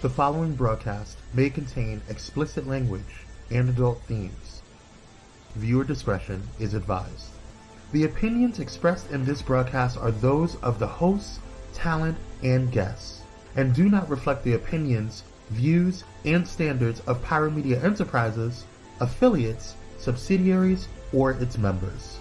The following broadcast may contain explicit language and adult themes. Viewer discretion is advised. The opinions expressed in this broadcast are those of the hosts, talent, and guests, and do not reflect the opinions, views, and standards of Pyro Media Enterprises, affiliates, subsidiaries, or its members.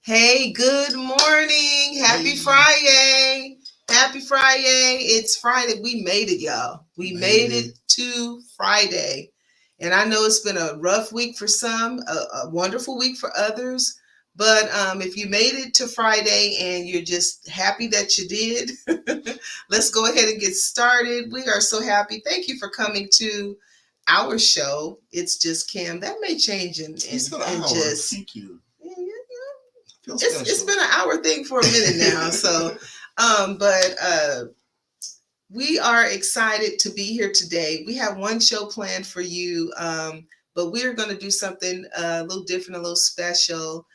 Hey, good morning. Happy Friday. Happy Friday. It's Friday. We made it, y'all. We made it to Friday. And I know it's been a rough week for some, a wonderful week for others. But if you made it to Friday and you're just happy that you did, let's go ahead and get started. We are so happy. Thank you for coming to our show. It's just Cam. That may change and just. Thank you. It's been an hour thing for a minute now. So, we are excited to be here today. We have one show planned for you, but we're going to do something a little different, a little special.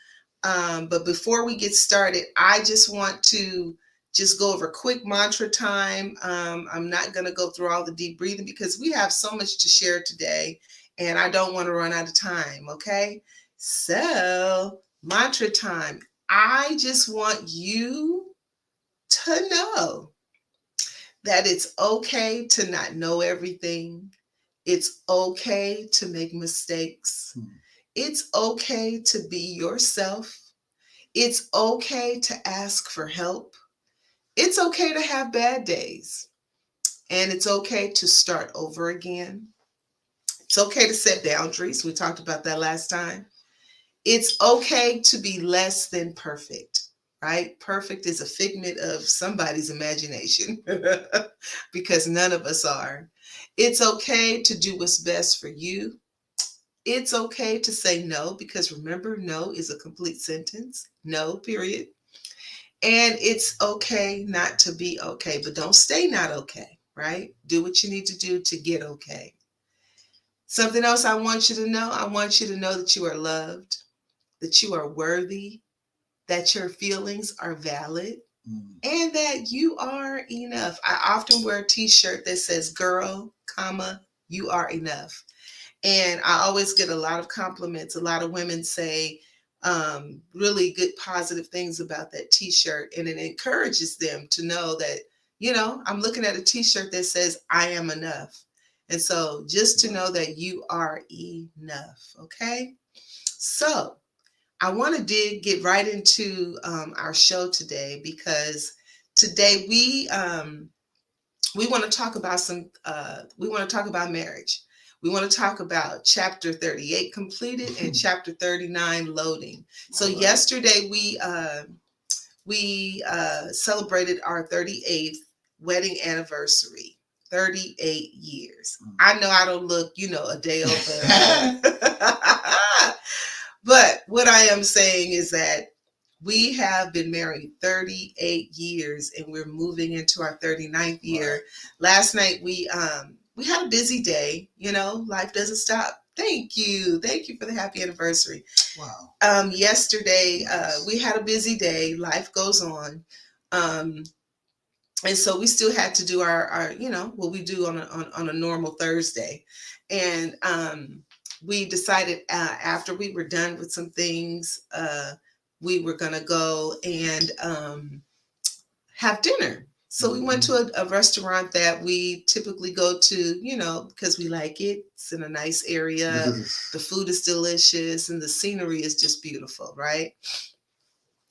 But before we get started, I just want to just go over quick mantra time. I'm not going to go through all the deep breathing because we have so much to share today, and I don't want to run out of time. Okay, so mantra time. I just want you to know that it's okay to not know everything. It's okay to make mistakes. It's okay to be yourself. It's okay to ask for help. It's okay to have bad days. And it's okay to start over again. It's okay to set boundaries. We talked about that last time. It's okay to be less than perfect, right? Perfect is a figment of somebody's imagination because none of us are. It's okay to do what's best for you. It's okay to say no because remember, no is a complete sentence. No, period. And it's okay not to be okay, but don't stay not okay, right? Do what you need to do to get okay. Something else I want you to know, I want you to know that you are loved, that you are worthy, that your feelings are valid, and that you are enough. I often wear a t-shirt that says, girl, comma, you are enough. And I always get a lot of compliments. A lot of women say really good, positive things about that t-shirt. And it encourages them to know that, I'm looking at a t-shirt that says, I am enough. And so just to know that you are enough. Okay. So I want to get right into our show today because today we want to talk about we want to talk about marriage. We want to talk about chapter 38 completed and chapter 39 loading. So yesterday we celebrated our 38th wedding anniversary. 38 years. I know I don't look, a day over. But what I am saying is that we have been married 38 years and we're moving into our 39th year. Right. Last night we had a busy day, life doesn't stop. Thank you for the happy anniversary. Wow. Yesterday we had a busy day, life goes on. And so we still had to do our what we do on a normal Thursday. And we decided after we were done with some things, we were going to go and have dinner. So we went to a restaurant that we typically go to, because we like it. It's in a nice area. The food is delicious and the scenery is just beautiful, right?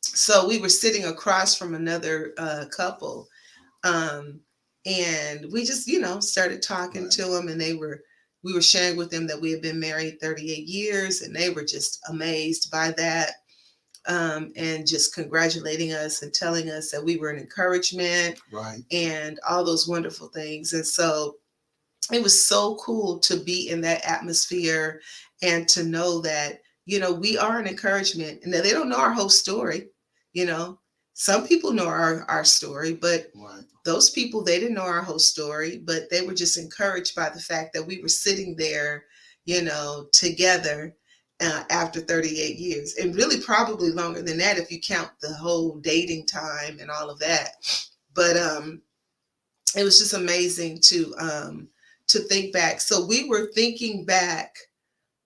So we were sitting across from another couple. And we just, started talking to them, and we were sharing with them that we had been married 38 years, and they were just amazed by that. And just congratulating us and telling us that we were an encouragement, right, and all those wonderful things. And so it was so cool to be in that atmosphere and to know that, we are an encouragement, and that they don't know our whole story. You know, some people know our story, but Right. those people, they didn't know our whole story, but they were just encouraged by the fact that we were sitting there, together after 38 years, and really probably longer than that if you count the whole dating time and all of that. But it was just amazing to think back. So we were thinking back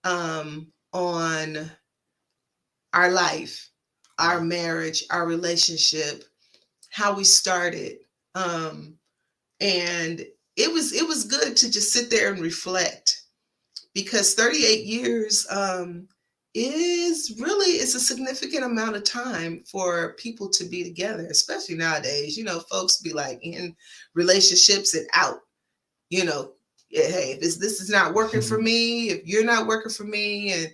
on our life, our marriage, our relationship, how we started. Um, and it was good to just sit there and reflect, because 38 years is really, it's a significant amount of time for people to be together, especially nowadays. Folks be like in relationships and out. Hey, if this is not working for me, if you're not working for me, and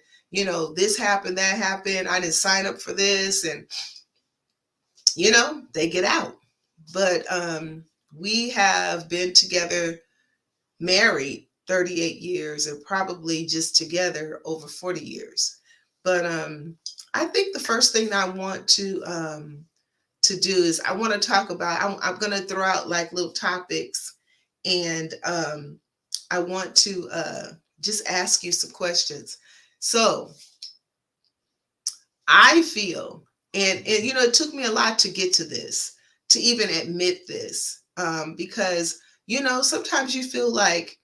this happened, that happened, I didn't sign up for this, and they get out. But we have been together, married 38 years, and probably just together over 40 years. But I think the first thing I want to do is I want to talk about, I'm going to throw out like little topics, and I want to just ask you some questions. So I feel, and it took me a lot to get to this, to even admit this, because sometimes you feel like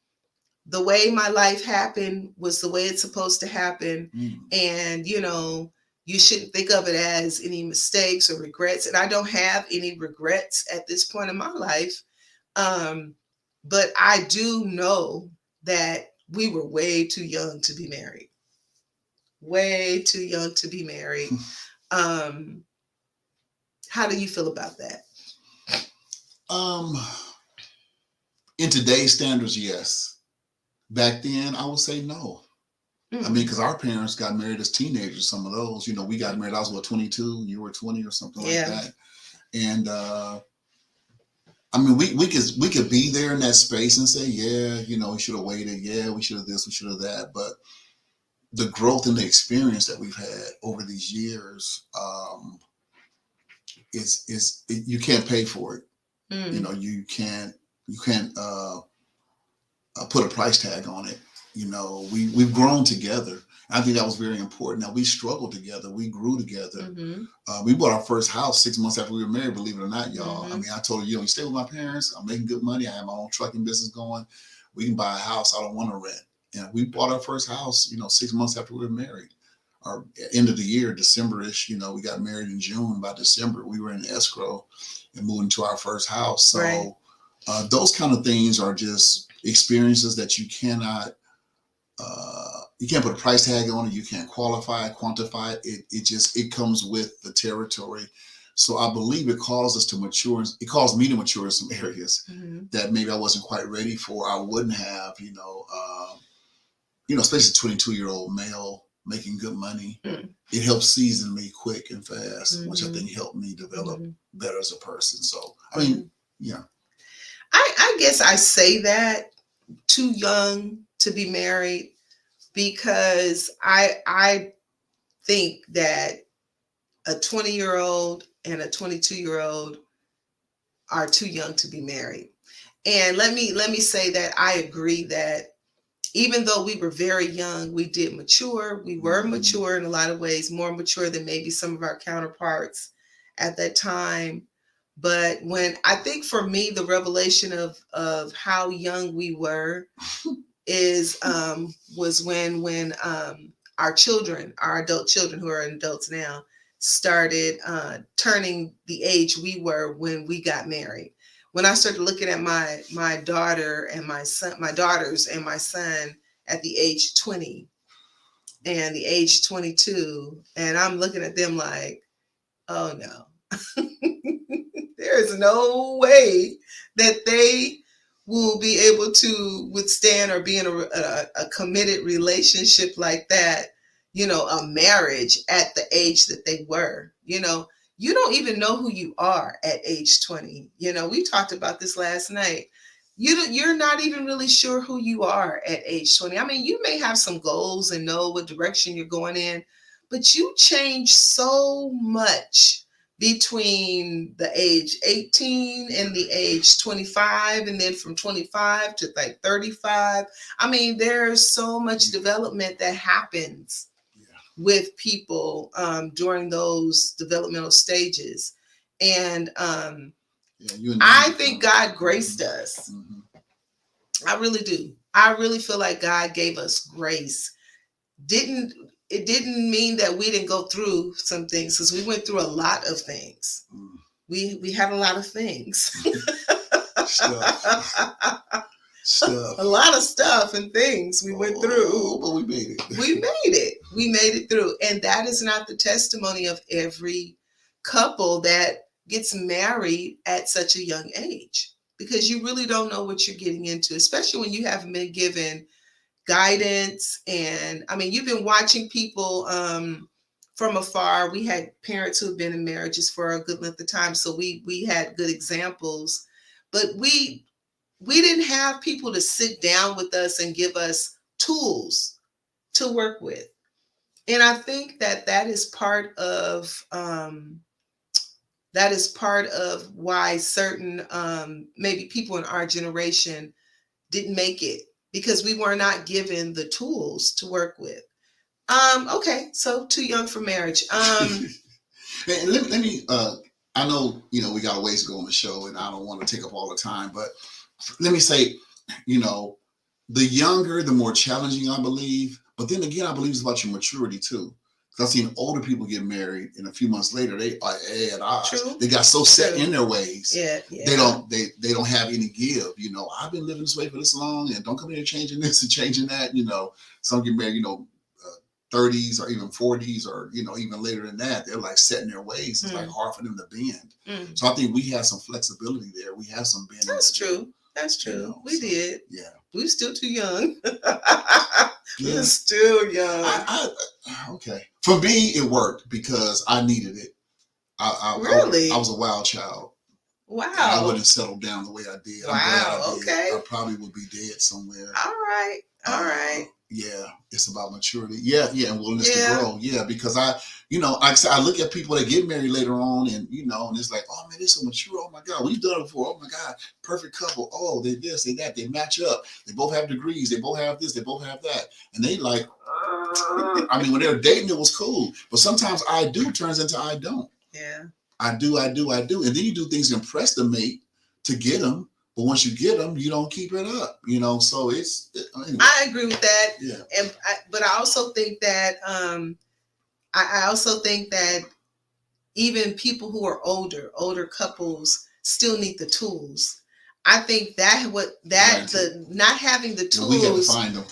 the way my life happened was the way it's supposed to happen, and you shouldn't think of it as any mistakes or regrets. And I don't have any regrets at this point in my life, but I do know that we were way too young to be married. Way too young to be married. How do you feel about that? In today's standards, yes. Back then, I would say no. I mean, because our parents got married as teenagers. Some of those, we got married. I was 22, you were 20 or something like that. And I mean, we could be there in that space and say, yeah, we should have waited. Yeah, we should have this, we should have that. But the growth and the experience that we've had over these years, you can't pay for it. You can't put a price tag on it. We've grown together. I think that was very important. Now, we struggled together. We grew together. We bought our first house 6 months after we were married, believe it or not, y'all. I mean, I told her, you stay with my parents. I'm making good money. I have my own trucking business going. We can buy a house. I don't want to rent. And we bought our first house, 6 months after we were married. Or end of the year, December-ish, we got married in June. By December, we were in escrow and moved into our first house. So Right. Those kind of things are just experiences that you can't put a price tag on it. You can't quantify it. It comes with the territory. So I believe it caused us to mature. It caused me to mature in some areas that maybe I wasn't quite ready for. I wouldn't have, especially 22-year-old male making good money. It helped season me quick and fast, which I think helped me develop better as a person. So, I mean, yeah. I guess I say that, too young to be married, because I think that a 20-year-old and a 22-year-old are too young to be married. And let me say that I agree that even though we were very young, we did mature. We were mature in a lot of ways, more mature than maybe some of our counterparts at that time. But when I think for me, the revelation of how young we were was when our children, our adult children who are adults now, started turning the age we were when we got married. When I started looking at my daughter and my son, my daughters and my son at the age 20 and the age 22, and I'm looking at them like, oh no. There is no way that they will be able to withstand or be in a committed relationship like that, a marriage at the age that they were. You don't even know who you are at age 20. We talked about this last night. you're not even really sure who you are at age 20. I mean, you may have some goals and know what direction you're going in, but you change so much between the age 18 and the age 25, and then from 25 to like 35. I mean, there's so much development that happens with people during those developmental stages. And I think God graced us. I really do. I really feel like God gave us grace. It didn't mean that we didn't go through some things, because we went through a lot of things. We had a lot of things. Stuff. A lot of stuff and things we went through. But we made it. We made it. We made it through. And that is not the testimony of every couple that gets married at such a young age, because you really don't know what you're getting into, especially when you haven't been given guidance. And I mean, you've been watching people from afar. We had parents who have been in marriages for a good length of time, so we had good examples, but we didn't have people to sit down with us and give us tools to work with. And I think that is part of why certain maybe people in our generation didn't make it, because we were not given the tools to work with. Okay, so too young for marriage. Let me I know, we got a ways to go on the show, and I don't want to take up all the time, but let me say, the younger, the more challenging, I believe. But then again, I believe it's about your maturity too. Because I've seen older people get married, and a few months later, they are at odds. True. They got so set in their ways. Yeah. They don't have any give. I've been living this way for this long, and don't come here changing this and changing that. Some get married, 30s or even 40s, or even later than that. They're like set in their ways. It's like hard for them to bend. So I think we have some flexibility there. We have some bending. That's true. That's true. We did. Yeah. We're still too young. Yeah. We're still young. Okay. For me, it worked because I needed it. Really? I was a wild child. Wow. And I wouldn't settle down the way I did. Wow. Okay. I probably would be dead somewhere. All right. Yeah, it's about maturity. Yeah, and willingness to grow. Yeah, because like I said, I look at people that get married later on, and and it's like, oh man, they're so mature. Oh my God, we've done it before. Oh my God, perfect couple. Oh, they this, they that, they match up. They both have degrees. They both have this. They both have that. And they like, I mean, when they were dating, it was cool. But sometimes I do turns into I don't. Yeah. I do. And then you do things to impress the mate to get them. But once you get them, you don't keep it up, So anyway. I agree with that. Yeah. But I also think that I also think that even people who are older couples still need the tools. I think the not having the tools we have to find them.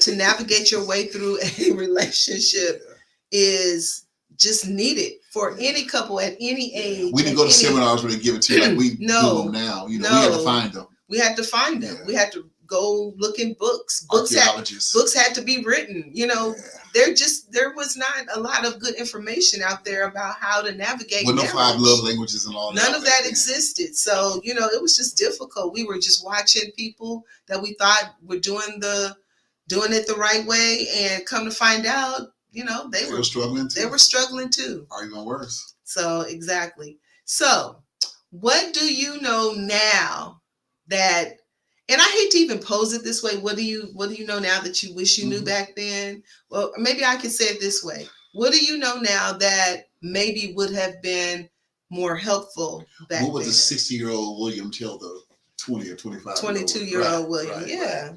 to navigate your way through a relationship is just needed for any couple at any age. We didn't go to seminars where they give it to you like we do them now. We had to find them. We had to find them. We had to go look in books. Books had to be written. There was not a lot of good information out there about how to navigate. With no 5 love languages and all that. None of that existed. So, it was just difficult. We were just watching people that we thought were doing it the right way, and come to find out, they were struggling too. They were struggling too. Or even worse. So, exactly. So, what do you know now that, and I hate to even pose it this way, what do you know now that you wish you knew back then? Well, maybe I could say it this way. What do you know now that maybe would have been more helpful back then? What would the 60-year-old William tell the 20 or 25 22-year-old William? Right, yeah.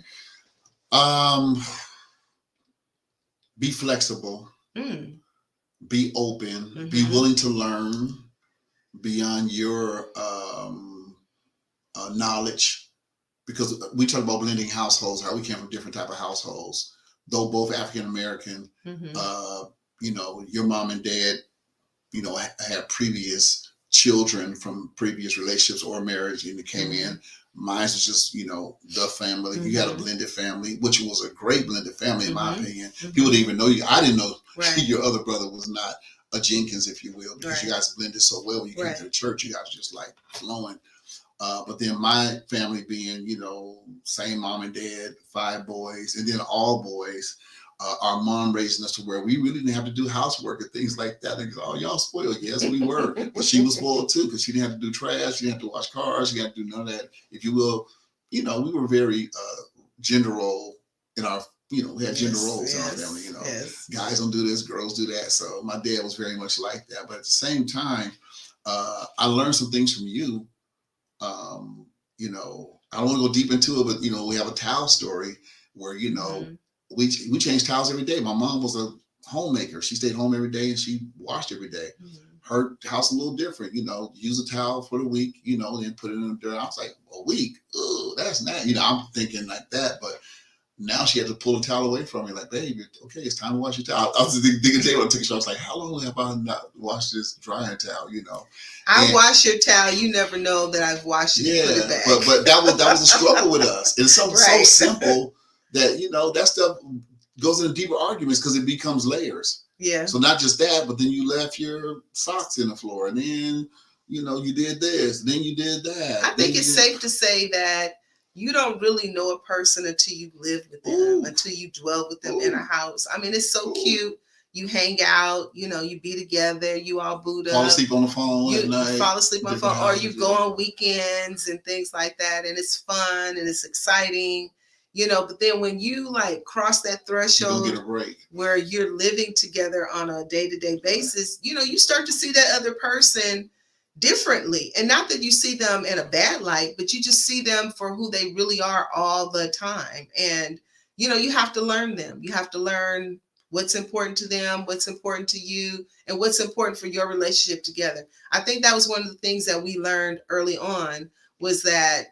Right. Be flexible. Be open. Be willing to learn beyond your knowledge. Because we talk about blending households, how we came from different type of households. Though both African American, your mom and dad, had previous children from previous relationships or marriage, and it came in. Mine was just, the family. You had a blended family, which was a great blended family, in my opinion. People didn't even know you. I didn't know your other brother was not a Jenkins, if you will, because you guys blended so well when you came to the church. You guys just like flowing. But then my family being, same mom and dad, 5 boys, and then all boys. Our mom raising us to where we really didn't have to do housework and things like that. And oh, y'all spoiled. Yes, we were. But she was spoiled too, because she didn't have to do trash. She didn't have to wash cars. She didn't have to do none of that. If you will, we were very gender role in our, we had gender roles in our family, Guys don't do this, girls do that. So my dad was very much like that. But at the same time, I learned some things from you. I don't want to go deep into it, but, we have a towel story where, we changed towels every day. My mom was a homemaker. She stayed home every day and she washed every day. Her house a little different, use a towel for the week, and then put it in the dirt. I was like, a week? Oh, that's not, I'm thinking like that. But now she had to pull the towel away from me, like, baby, okay, it's time to wash your towel. I was digging today when I took a shower. I was like, how long have I not washed this drying towel, I wash your towel. You never know that I've washed it and put it back. But that was a struggle with us. It's something so simple that, that stuff goes into deeper arguments because it becomes layers. Yeah. So not just that, but then you left your socks in the floor and then, you did this, then you did that. I think it's safe to say that you don't really know a person until you live with them, until you dwell with them in a house. I mean, it's so cute. You hang out, you be together, you all boot up. Fall asleep on the phone at night. You fall asleep on the phone, or you go on weekends and things like that. And it's fun and it's exciting, but then when you like cross that threshold, you don't get a break, where you're living together on a day-to-day basis, you start to see that other person differently. And not that you see them in a bad light, but you just see them for who they really are all the time. And, you have to learn them. You have to learn what's important to them, what's important to you, and what's important for your relationship together. I think that was one of the things that we learned early on, was that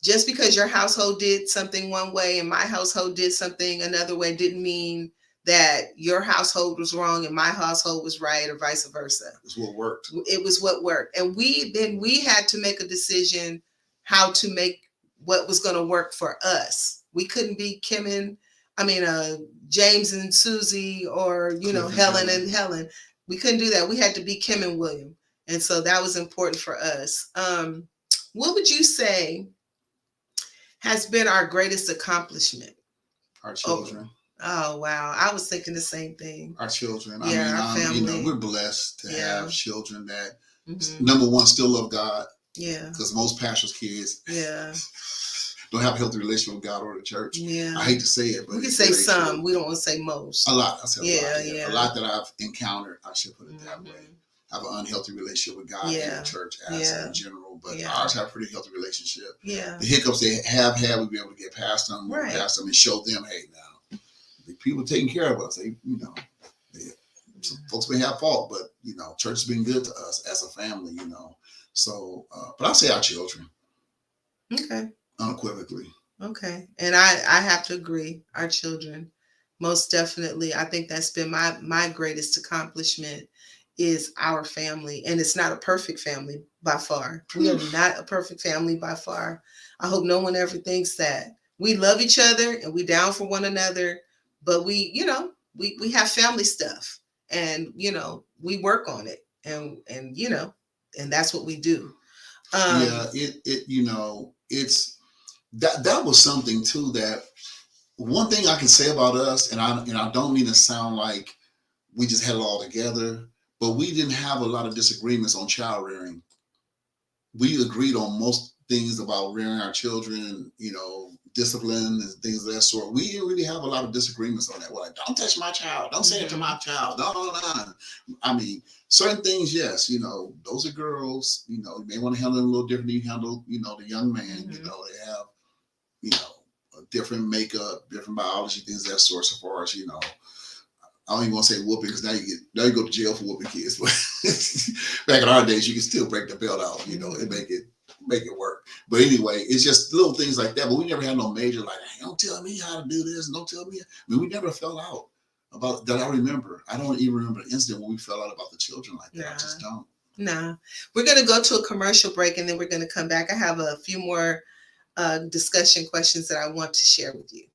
just because your household did something one way and my household did something another way didn't mean that your household was wrong and my household was right, or vice versa. It was what worked. It was what worked. And we had to make a decision how to make what was going to work for us. We couldn't be James and Susie, or, Helen and Helen. We couldn't do that. We had to be Kim and William. And so that was important for us. What would you say has been our greatest accomplishment? Our children. Oh, wow. I was thinking the same thing. Our children. Our family. We're blessed to have children that, number one, still love God. Yeah. Because most pastors' kids don't have a healthy relationship with God or the church. Yeah. I hate to say it, but we can say some. We don't want to say most. A lot. I say a lot. Yeah. A lot that I've encountered, I should put it that way, have an unhealthy relationship with God and the church as in general. But ours have a pretty healthy relationship. Yeah. The hiccups they have had, we'll be able to get past them, and show them, hey, now, the people taking care of us, folks may have fault, but, church has been good to us as a family, So, but I say our children. Okay. Unequivocally. Okay. And I have to agree. Our children, most definitely. I think that's been my greatest accomplishment, is our family. And it's not a perfect family by far. We are not a perfect family by far. I hope no one ever thinks that. We love each other and we down for one another, but we have family stuff, and, we work on it, and that's what we do. It's that was something too, that one thing I can say about us, and I don't mean to sound like we just had it all together, but we didn't have a lot of disagreements on child rearing. We agreed on most things about rearing our children, discipline and things of that sort. We didn't really have a lot of disagreements on that. We're like, don't touch my child. Don't say it to my child. No. Certain things, yes, those are girls, you may want to handle them a little different than you handle, the young man, they have, a different makeup, different biology, things of that sort, so far as, I don't even want to say whooping, because now you go to jail for whooping kids. But back in our days, you can still break the belt out, and make it work. But anyway, it's just little things like that. But we never had no major, like, hey, don't tell me how to do this. Don't tell me. We never fell out about that. I remember. I don't even remember an incident when we fell out about the children like that. I just don't. Nah. We're going to go to a commercial break, and then we're going to come back. I have a few more discussion questions that I want to share with you.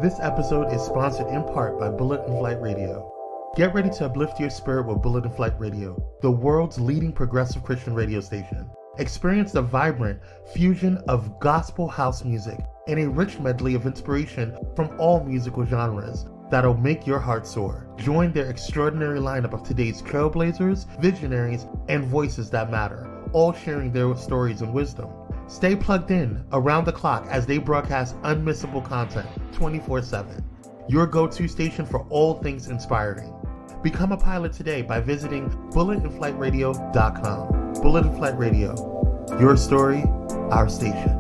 This episode is sponsored in part by Bullet and Flight Radio. Get ready to uplift your spirit with Bullet and Flight Radio, the world's leading progressive Christian radio station. Experience the vibrant fusion of gospel house music and a rich medley of inspiration from all musical genres that'll make your heart soar. Join their extraordinary lineup of today's trailblazers, visionaries, and voices that matter, all sharing their stories and wisdom. Stay plugged in around the clock as they broadcast unmissable content 24/7. Your go-to station for all things inspiring. Become a pilot today by visiting bulletandflightradio.com. Bullet and Flight Radio. Your story, our station.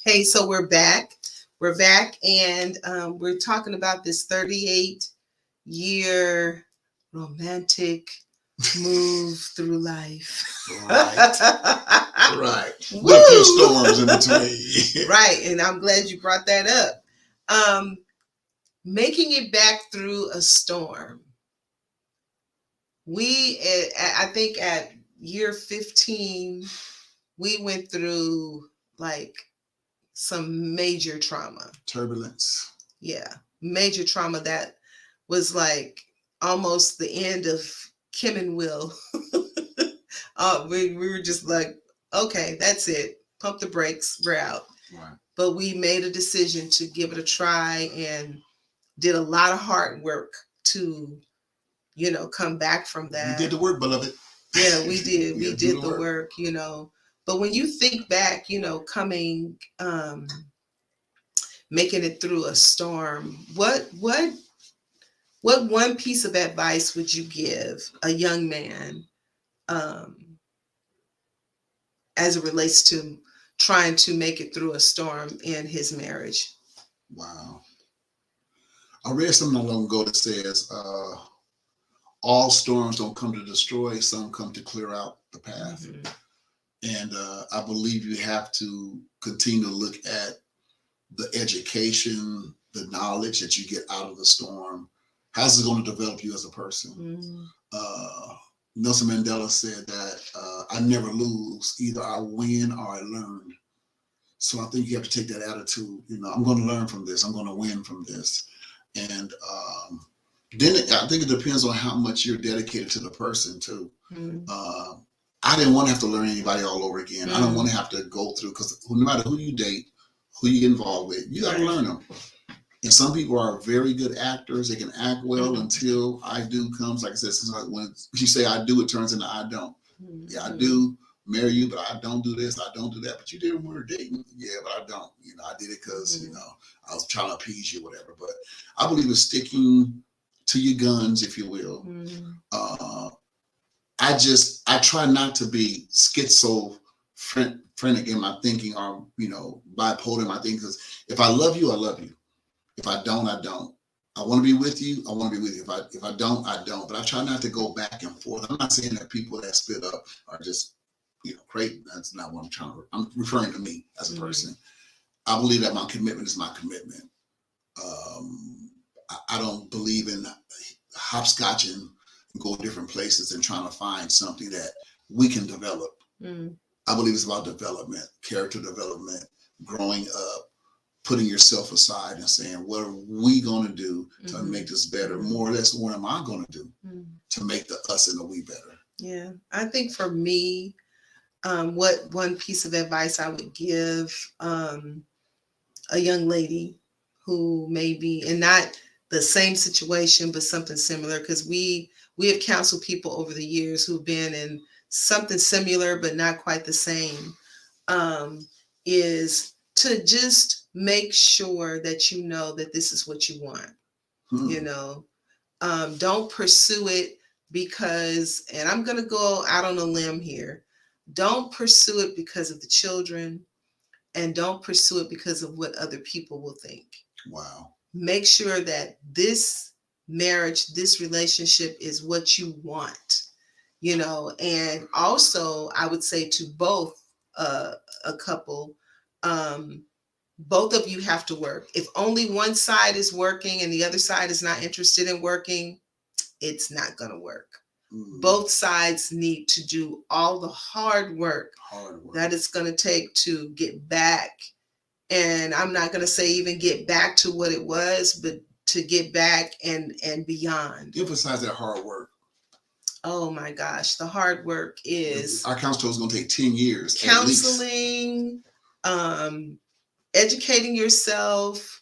Hey, so we're back. We're back, and we're talking about this 38-year romantic move through life. Right. Right. With a few storms in between. Right, and I'm glad you brought that up. Making it back through a storm. I think at year 15, we went through like some major trauma. Turbulence. Yeah, major trauma that was like almost the end of Kim and Will. We were just like, okay, that's it. Pump the brakes, we're out. Right. But we made a decision to give it a try and did a lot of hard work to, come back from that. We did the work, beloved. Yeah, we did. We did the work, work. But when you think back, coming, making it through a storm, what one piece of advice would you give a young man as it relates to trying to make it through a storm in his marriage? Wow. I read something not long ago that says, all storms don't come to destroy, some come to clear out the path. Mm-hmm. And I believe you have to continue to look at the education, the knowledge that you get out of the storm. How's it going to develop you as a person? Mm-hmm. Nelson Mandela said that I never lose. Either I win or I learn. So I think you have to take that attitude. I'm going to learn from this. I'm going to win from this. And then I think it depends on how much you're dedicated to the person too. Mm-hmm. I didn't want to have to learn anybody all over again. Mm-hmm. I don't want to have to go through, because no matter who you date, who you get involved with, you got to learn them. And some people are very good actors. They can act well until I do comes. Like I said, when you say I do, it turns into I don't. Yeah, I do marry you, but I don't do this, I don't do that. But you did it when we were dating. Yeah, but I don't. I did it because, I was trying to appease you, whatever. But I believe in sticking to your guns, if you will. I try not to be schizophrenic in my thinking, or, bipolar in my thinking. Because if I love you, I love you. If I don't, I don't. I want to be with you. I want to be with you. If I don't, I don't. But I try not to go back and forth. I'm not saying that people that split up are just, crazy. That's not what I'm trying to. I'm referring to me as a person. I believe that my commitment is my commitment. I don't believe in hopscotching and go different places and trying to find something that we can develop. I believe it's about development, character development, growing up, putting yourself aside and saying, what are we going to do to make this better? More or less, what am I going to do to make the us and the we better? Yeah, I think for me, what one piece of advice I would give a young lady who may be in not the same situation, but something similar, because we have counseled people over the years who've been in something similar, but not quite the same, is to just make sure that you know that this is what you want. Don't pursue it because, and I'm going to go out on a limb here, don't pursue it because of the children, and don't pursue it because of what other people will think. Wow. Make sure that this marriage, this relationship is what you want, and also I would say to both a couple, both of you have to work. If only one side is working and the other side is not interested in working, it's not going to work. Both sides need to do all the hard work that it's going to take to get back. And I'm not going to say even get back to what it was, but to get back and beyond. Emphasize that hard work. Oh my gosh, the hard work is... Our counseling is going to take 10 years. Counseling, educating yourself,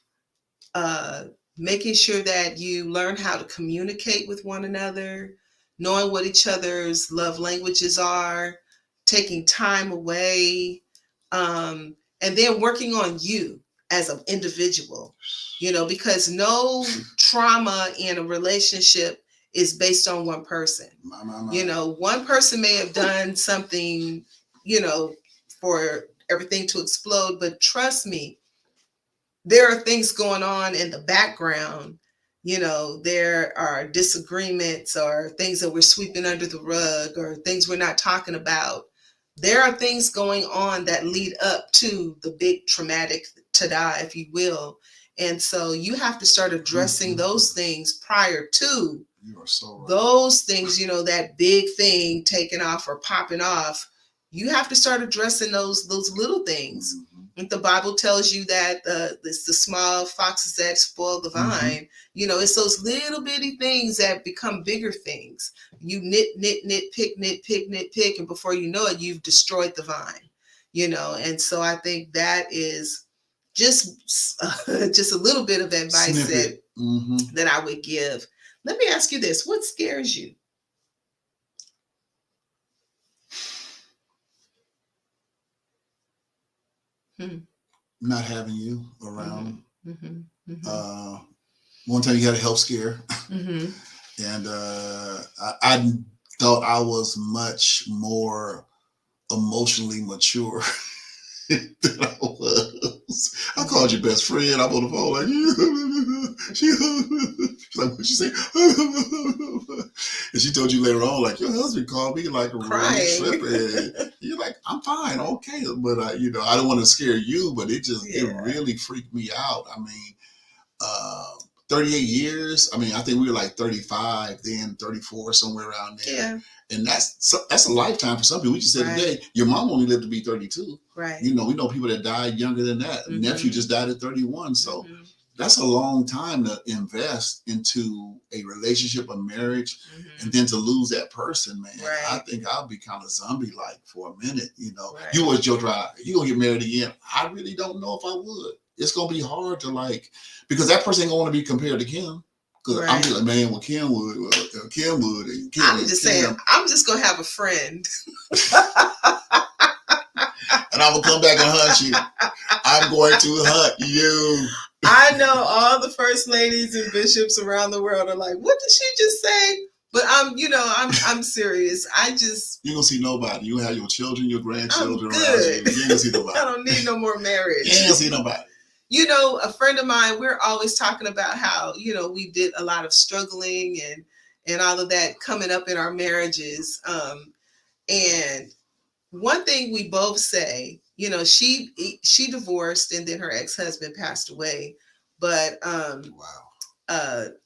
making sure that you learn how to communicate with one another, knowing what each other's love languages are, taking time away, and then working on you as an individual, because no trauma in a relationship is based on one person. One person may have done something, for everything to explode, but trust me, there are things going on in the background. There are disagreements or things that we're sweeping under the rug or things we're not talking about. There are things going on that lead up to the big traumatic tada, if you will. And so you have to start addressing those things prior to you are so right. Those things, that big thing taking off or popping off. You have to start addressing those little things. The Bible tells you that it's the small foxes that spoil the vine. It's those little bitty things that become bigger things. You nitpick, and before you know it, you've destroyed the vine. And so I think that is just a little bit of advice that I would give. Let me ask you this: what scares you? Not having you around. One time you had a health scare, and I thought I was much more emotionally mature than I was. I called your best friend. I'm on the phone like, she's like, what'd she say? And she told you later on, like, your husband called me like really tripping. You're like, I'm fine, okay, but I don't want to scare you, but it really freaked me out. I mean, 38 years. I mean, I think we were like 35, then 34, somewhere around there. Yeah. And that's a lifetime for some people. We just said today, your mom only lived to be 32. Right. We know people that died younger than that. Nephew just died at 31. So that's a long time to invest into a relationship, a marriage, and then to lose that person, man. Right. I think I'll be kind of zombie-like for a minute. Right. You was joking around, you gonna get married again? I really don't know if I would. it's gonna be hard to like, because that person ain't gonna want to be compared to Kim. Because I'm just like, man, well, Kim would, and Kim I'm just saying, I'm just gonna have a friend. And I'm gonna come back and hunt you. I'm going to hunt you. I know all the first ladies and bishops around the world are like, what did she just say? But I'm serious. You gonna see nobody. You have your children, your grandchildren I'm around good. you. You ain't gonna see nobody. I don't need no more marriage. You ain't gonna see nobody. A friend of mine, we're always talking about how, we did a lot of struggling and all of that coming up in our marriages. And one thing we both say, she divorced and then her ex-husband passed away. But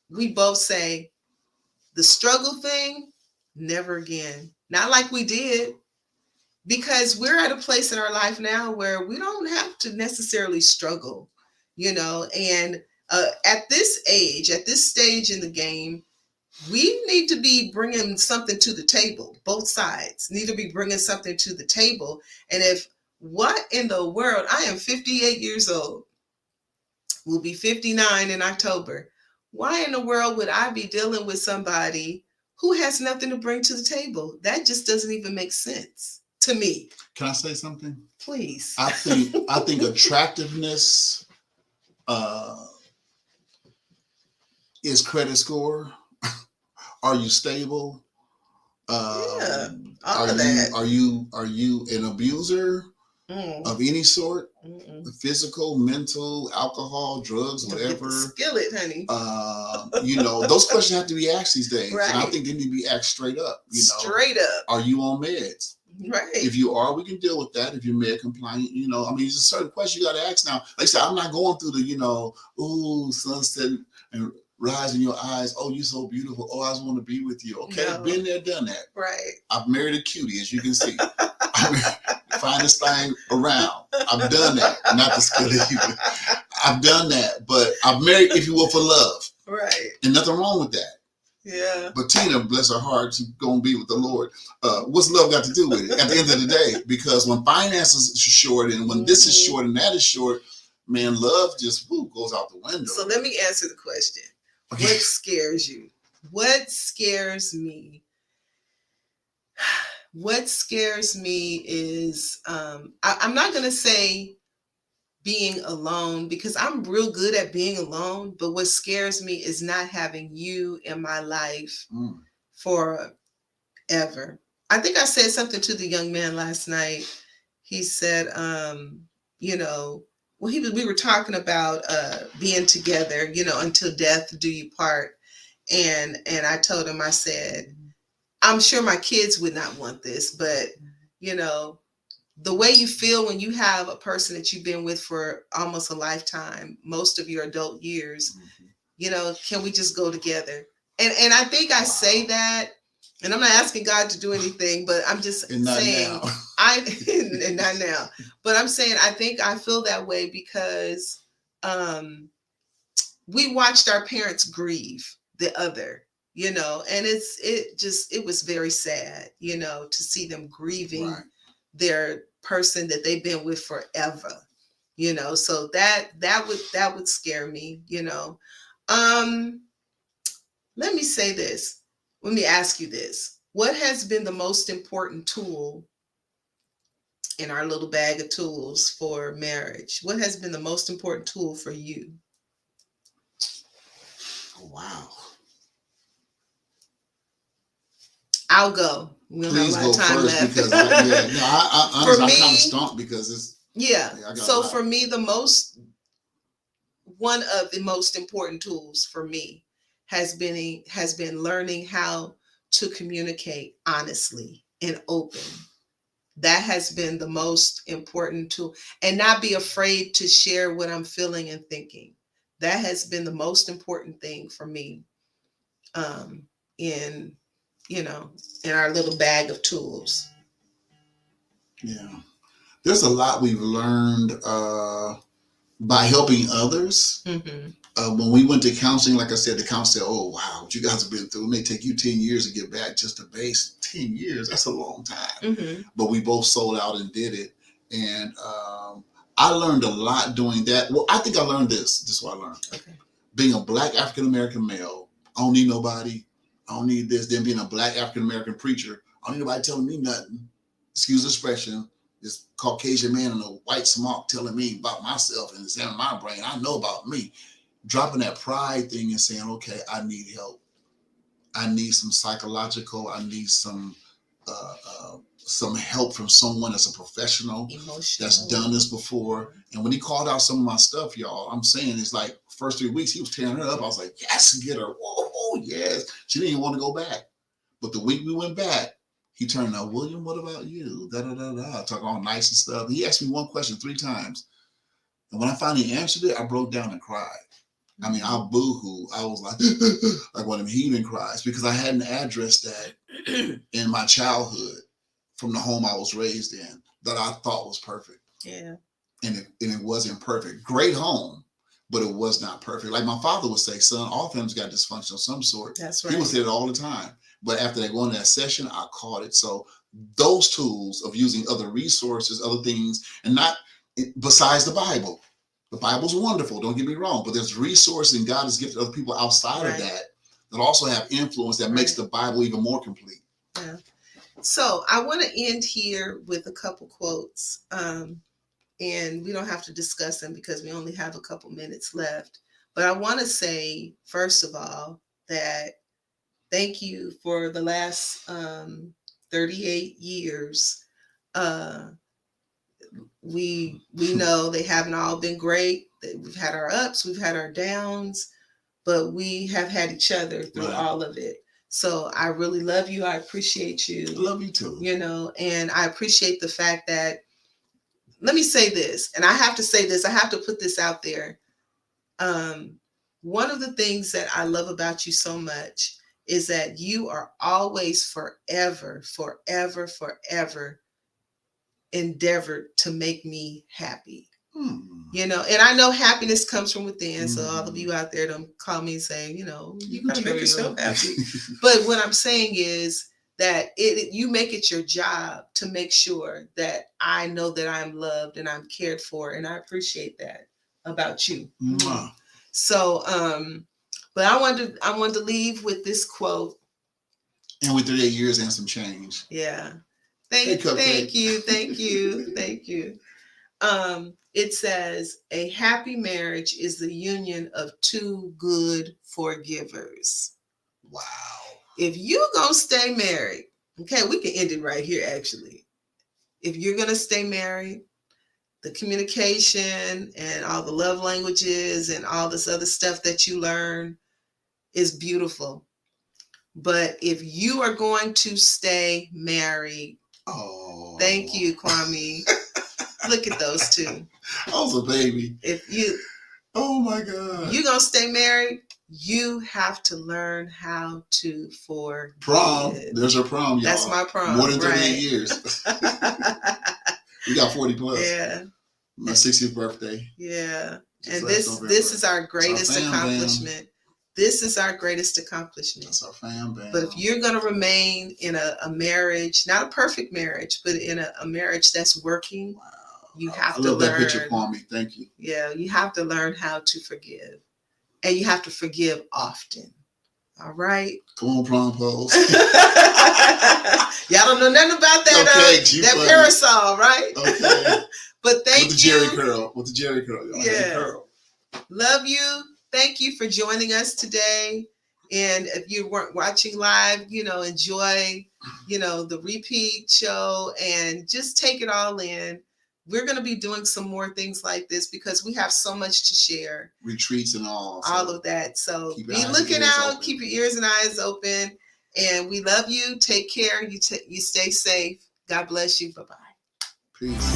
we both say the struggle thing, never again. Not like we did. Because we're at a place in our life now where we don't have to necessarily struggle, and at this age, at this stage in the game, we need to be bringing something to the table. Both sides need to be bringing something to the table. And what in the world, I am 58 years old, will be 59 in October. Why in the world would I be dealing with somebody who has nothing to bring to the table? That just doesn't even make sense to me. Can I say something? Please. I think attractiveness is credit score. Are you stable? All are of you that. are you an abuser of any sort? Physical, mental, alcohol, drugs, whatever. Skillet, honey. Those questions have to be asked these days. Right. And I think they need to be asked straight up. Straight up. Are you on meds? Right. If you are, we can deal with that. If you're med compliant, there's a certain question you got to ask now. Like I said, I'm not going through the, ooh, sunset and rise in your eyes. Oh, you're so beautiful. Oh, I just want to be with you. Okay, No. been there, done that. Right. I've married a cutie, as you can see. Finest thing around. I've done that. Not the skill either. I've done that, but I've married, if you will, for love. Right. And nothing wrong with that. Yeah. But Tina, bless her heart, she's going to be with the Lord. What's love got to do with it at the end of the day? Because when finances are short and when this is short and that is short, man, love just goes out the window. So let me answer the question. Okay. What scares you? What scares me? What scares me is, I'm not going to say being alone, because I'm real good at being alone. But what scares me is not having you in my life forever. I think I said something to the young man last night. He said, we were talking about being together, until death do you part. And I told him, I said, I'm sure my kids would not want this, but, the way you feel when you have a person that you've been with for almost a lifetime, most of your adult years, can we just go together? And I think I say that, and I'm not asking God to do anything, but I'm just saying, and not now, but I'm saying, I think I feel that way because we watched our parents grieve the other, and it was very sad, to see them grieving their person that they've been with forever, so that would scare me, let me say this. Let me ask you this. What has been the most important tool in our little bag of tools for marriage? What has been the most important tool for you? Wow. I'll go. We don't Please have a lot go of time first left. because I'm kind of stumped because it's So for me, one of the most important tools for me has been learning how to communicate honestly and open. That has been the most important tool, and not be afraid to share what I'm feeling and thinking. That has been the most important thing for me in our little bag of tools. Yeah. There's a lot we've learned by helping others. Mm-hmm. When we went to counseling, like I said, the counselor said, oh, wow, what you guys have been through. It may take you 10 years to get back just to base. 10 years, that's a long time. Mm-hmm. But we both sold out and did it. And I learned a lot doing that. Well, I think I learned this. This is what I learned. Okay. Being a black African-American male, I don't need nobody. I don't need this. Then being a black African-American preacher, I don't need nobody telling me nothing. Excuse the expression. This Caucasian man in a white smock telling me about myself and examining my brain. I know about me. Dropping that pride thing and saying, okay, I need help. I need some psychological, I need some help from someone that's a professional, that's done this before. And when he called out some of my stuff, y'all, I'm saying it's like first 3 weeks, he was tearing her up. I was like, yes, get her. Whoa, yes. She didn't even want to go back. But the week we went back, he turned out, William, what about you? Talk all nice and stuff. He asked me one question 3 times. And when I finally answered it, I broke down and cried. I mean, I boo-hoo. I was like, like one of them heathen cries, because I hadn't addressed that in my childhood from the home I was raised in that I thought was perfect. Yeah. And it wasn't perfect. Great home, but it was not perfect. Like my father would say, son, all families got dysfunction of some sort. That's right. He would say it all the time. But after they go into that session, I caught it. So those tools of using other resources, other things, and not besides the Bible. The Bible's wonderful, don't get me wrong, but there's resources and God has gifted other people outside of that also have influence that makes the Bible even more complete. Yeah. So I want to end here with a couple quotes, and we don't have to discuss them because we only have a couple minutes left. But I want to say, first of all, that thank you for the last 38 years. We know they haven't all been great. We've had our ups, we've had our downs, but we have had each other through all of it. So I really love you. I appreciate you. I love you too. You know, and I appreciate the fact that, let me say this, and I have to say this, I have to put this out there. One of the things that I love about you so much is that you are always forever endeavored to make me happy. You know, and I know happiness comes from within. So all of you out there don't call me saying, you know, you gotta make yourself happy. But what I'm saying is that you make it your job to make sure that I know that I'm loved and I'm cared for, and I appreciate that about you. So but I wanted to leave with this quote. And with 38 years and some change. Yeah. Thank you. It says, a happy marriage is the union of two good forgivers. Wow. If you're going to stay married, okay, we can end it right here, actually. If you're going to stay married, the communication and all the love languages and all this other stuff that you learn is beautiful. But if you are going to stay married, thank you, Kwame. Look at those two. I was a baby. Oh my God. You're going to stay married, you have to learn how to forgive. Prom. There's our prom, y'all. That's my prom. More than 38 years. We got 40 plus. Yeah. My 60th birthday. Yeah. And this is our greatest accomplishment. Band. This is our greatest accomplishment. That's our fam band. But if you're going to remain in a marriage, not a perfect marriage, but in a marriage that's working, you have to learn. I love that picture, Kwame. Thank you. Yeah, you have to learn how to forgive. And you have to forgive often. All right? Come on, prom pose. Y'all don't know nothing about that, that parasol, right? Okay. But thank you. With the Jerry curl. Y'all. Yeah. Curl. Love you. Thank you for joining us today. And if you weren't watching live, enjoy, the repeat show and just take it all in. We're going to be doing some more things like this because we have so much to share. Retreats and all. All of that. So be looking out. Keep your ears and eyes open. And we love you. Take care. You stay safe. God bless you. Bye-bye. Peace.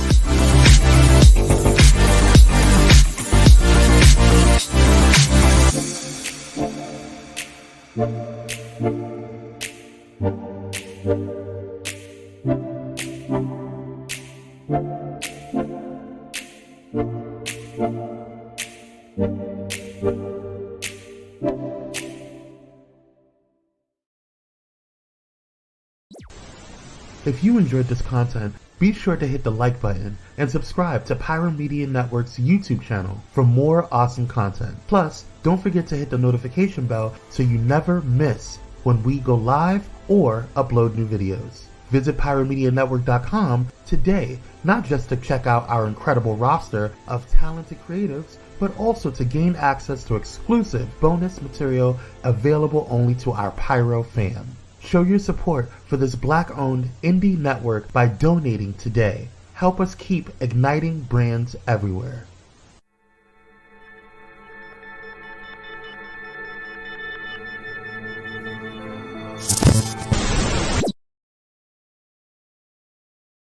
If you enjoyed this content, Be sure to hit the like button and subscribe to Pyro Media Network's YouTube channel for more awesome content. Plus, don't forget to hit the notification bell so you never miss when we go live or upload new videos. Visit pyromedianetwork.com today, not just to check out our incredible roster of talented creatives, but also to gain access to exclusive bonus material available only to our Pyro fam. Show your support for this Black-owned indie network by donating today. Help us keep igniting brands everywhere.